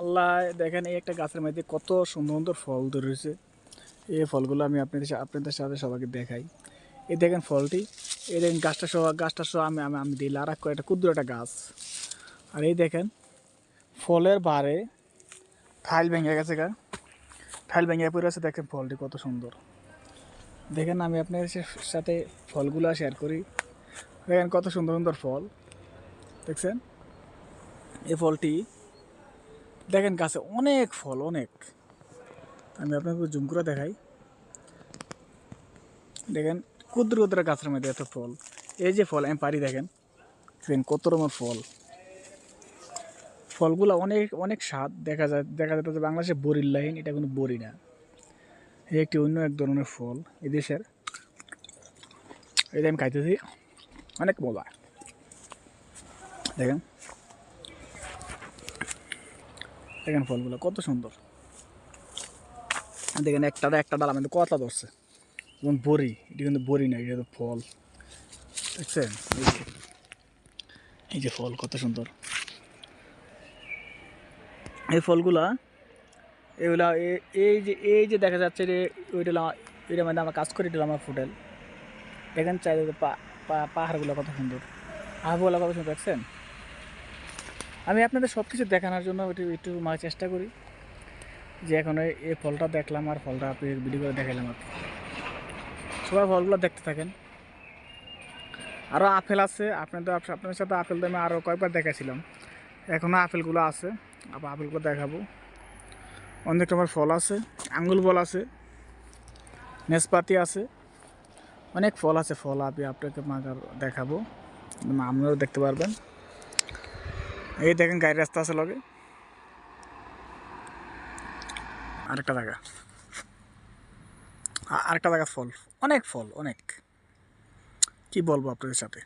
আল্লাহ দেখেন এই একটা গাছের মধ্যে কত সুন্দর সুন্দর ফল ধরেছে। এই ফলগুলো আমি আপনাদের সাথে সবাইকে দেখাই। এই দেখেন ফলটি, এই দেখেন গাছটা সহ আমি আমি আমি দিই আর একটা ক্ষুদ্র একটা গাছ। আর এই দেখেন ফলের বারে ঠাইল ভেঙে গেছে গা, ঠাইল ভেঙে পড়ে আছে। দেখেন ফলটি কত সুন্দর। দেখেন আমি আপনাদের সাথে ফলগুলো শেয়ার করি। দেখেন কত সুন্দর সুন্দর ফল দেখছেন। এই ফলটি দেখেন গাছে অনেক ফল, অনেক। আমি আপনাকে জুম করে দেখাই। দেখেন ক্ষুদ্র ক্ষুদ্র গাছের মধ্যে এত ফল। এই যে ফল আমি পারি, দেখেন দেখেন কত রকমের ফল। ফলগুলো অনেক অনেক স্বাদ। দেখা যেত যে বাংলাদেশে বড়ির লাইন, এটা কোনো বড়ি না, এই একটি অন্য এক ধরনের ফল এই দেশের। এটা আমি খাইতেছি, অনেক মজা। দেখেন দেখেন ফলগুলো কত সুন্দর। দেখেন একটা ডাল আমাদের কতলা ধরছে, যেমন বড়ি। এটা কিন্তু বড়ি না, এটা তো ফল। দেখছেন এই যে ফল কত সুন্দর। এই ফলগুলা এগুলা এই যে দেখা যাচ্ছে যে ওইটার মধ্যে আমরা কাজ করি, এটা আমার হোটেল। দেখেন চাইলে পাহাড়গুলো কত সুন্দর, আবহাওয়াগুলো কত সুন্দর। দেখছেন আমি আপনাদের সব কিছু দেখানোর জন্য একটু চেষ্টা করি যে এখন এই ফলটা দেখলাম আর ফলটা আপনি ভিডিও করে দেখাইলাম। আপনি সবাই ফলগুলো দেখতে থাকেন। আরও আপেল আছে, আপনাদের সাথে আপেল তো আমি আরও কয়েকবার দেখাছিলাম, এখনও আপেলগুলো আছে। আবার আপেলগুলো দেখাবো। অনেক রকমের ফল আছে, আঙ্গুল ফল আছে, নেসপাতি আছে, অনেক ফল আছে। ফল আমি আপনাকে দেখাবো, আপনারাও দেখতে পারবেন। এই দেখেন গাড়ির রাস্তা আছে লগে, আরেকটা জায়গা ফল, অনেক ফল, অনেক। কি বলবো আপনাদের সাথে।